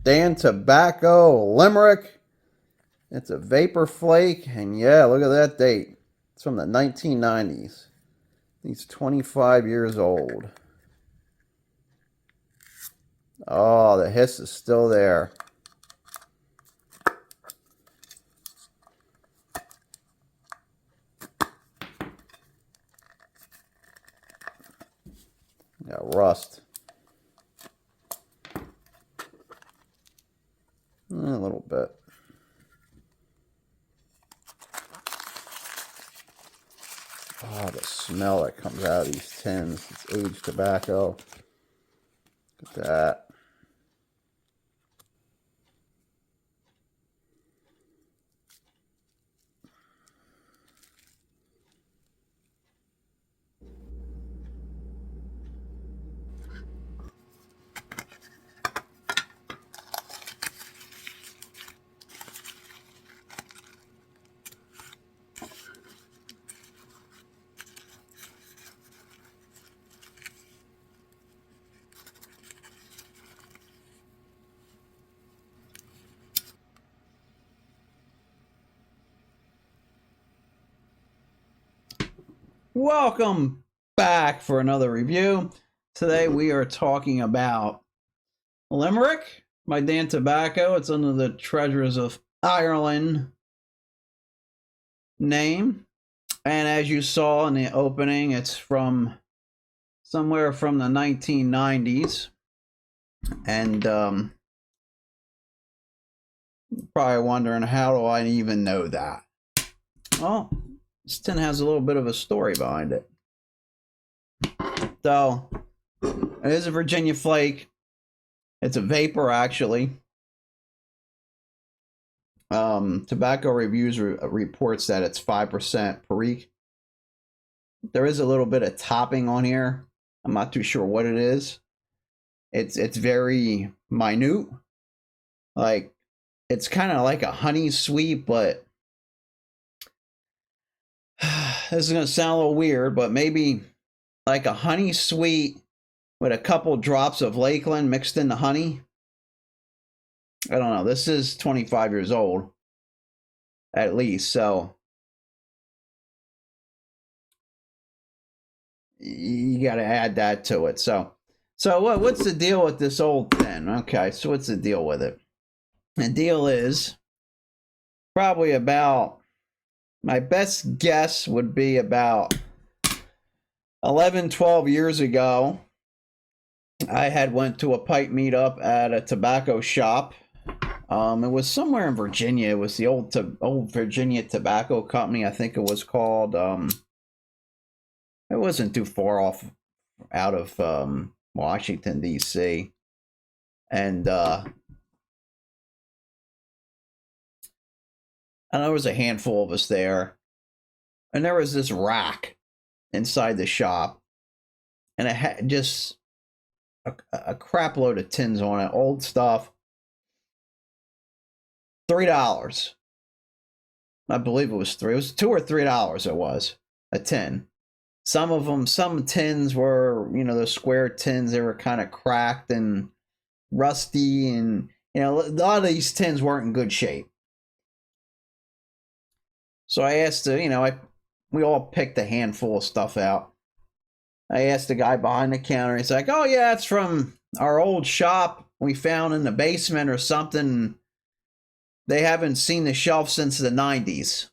Dan Tobacco, Limerick. It's a vapor flake, and yeah, look at that date. It's from the 1990s. He's 25 years old. Oh, the hiss is still there. Got rust. A little bit. Oh, the smell that comes out of these tins. It's aged tobacco. Look at that. Welcome back for another review. Today we are talking about Limerick by Dan Tobacco. It's under the Treasures of Ireland name. And as you saw in the opening, it's from somewhere from the 1990s. And probably wondering, how do I even know that? Well, this tin has a little bit of a story behind it. So, it is a Virginia flake. It's a vapor, actually. Tobacco Reviews reports that it's 5% Perique. There is a little bit of topping on here. I'm not too sure what it is. It's very minute. Like, it's kind of like a honey sweet, but this is going to sound a little weird, but maybe like a honey sweet with a couple drops of Lakeland mixed in the honey. I don't know. This is 25 years old, at least. So you got to add that to it. So what's the deal with this old tin? Okay, so what's the deal with it? The deal is probably about, my best guess would be about 11, 12 years ago, I had went to a pipe meetup at a tobacco shop. It was somewhere in Virginia. It was the old Virginia Tobacco Company, I think it was called. It wasn't too far off out of Washington, D.C. And there was a handful of us there. And there was this rack inside the shop. And it had just a crap load of tins on it, old stuff. $3. I believe it was $3. It was $2 or $3. It was a tin. Some tins were, the square tins. They were kind of cracked and rusty, and a lot of these tins weren't in good shape. So I asked, we all picked a handful of stuff out. I asked the guy behind the counter. He's like, "Oh yeah, it's from our old shop we found in the basement or something. They haven't seen the shelf since the 90s.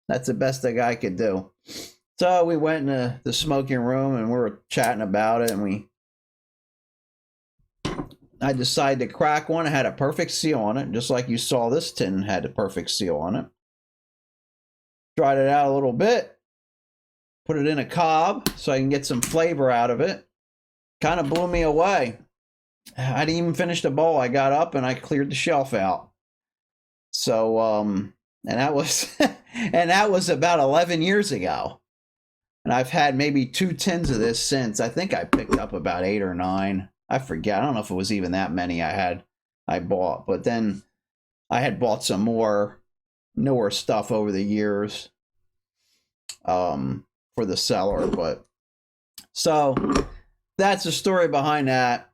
That's the best the guy could do. So we went in the smoking room and we were chatting about it, and I decided to crack one. It had a perfect seal on it, just like you saw this tin had a perfect seal on it. Dried it out a little bit, put it in a cob so I can get some flavor out of it. Kind of blew me away. I didn't even finish the bowl. I got up and I cleared the shelf out. So, and that was, and that was about 11 years ago. And I've had maybe 2 tins of this since. I think I picked up about 8 or 9. I forget. I don't know if it was even that many I bought. But then I had bought some more newer stuff over the years for the cellar. But so that's the story behind that.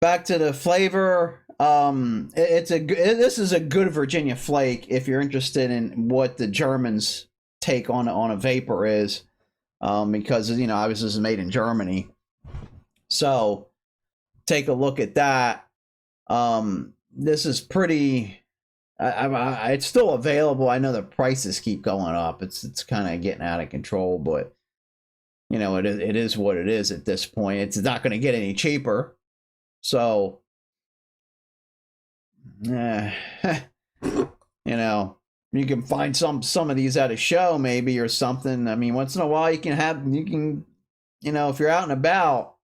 back to the flavor. This is a good Virginia flake if you're interested in what the Germans take on a vapor is, because you know obviously this is made in Germany. So take a look at that. This is pretty. It's still available. I know the prices keep going up. It's kind of getting out of control, but you know it is what it is at this point. It's not going to get any cheaper. So, you know, you can find some of these at a show maybe or something. I mean, once in a while you can, you know, if you're out and about.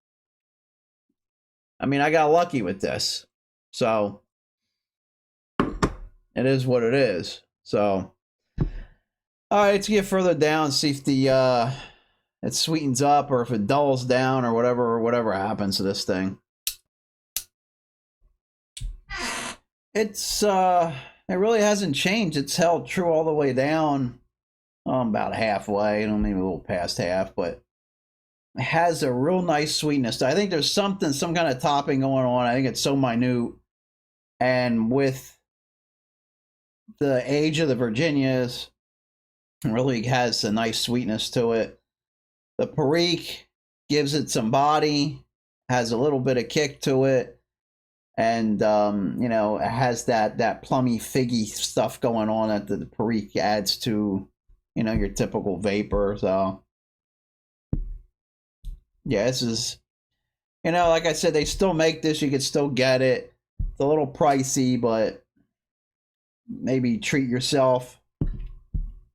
I mean, I got lucky with this, so it is what it is. So, all right, let's get further down, see if the it sweetens up or if it dulls down or whatever happens to this thing. It's it really hasn't changed. It's held true all the way down, about halfway, you know, maybe a little past half, but it has a real nice sweetness. I think there's some kind of topping going on. I think it's so minute, and with the age of the Virginias, it really has a nice sweetness to it. The Perique gives it some body, has a little bit of kick to it, and you know, it has that plummy figgy stuff going on that the Perique adds to, you know, your typical vapor. So yeah, this is, you know, like I said, they still make this. You could still get it. It's a little pricey, but maybe treat yourself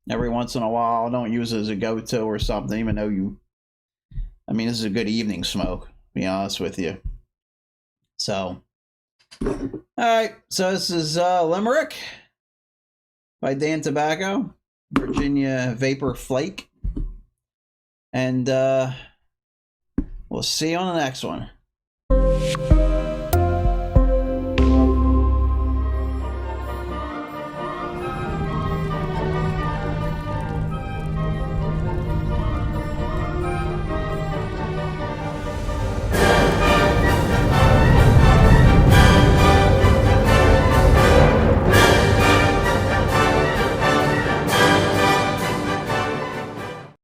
every once in a while. Don't use it as a go-to or something, even though I mean, this is a good evening smoke, to be honest with you. So, all right. So this is Limerick by Dan Tobacco, Virginia Vapor Flake. And we'll see you on the next one.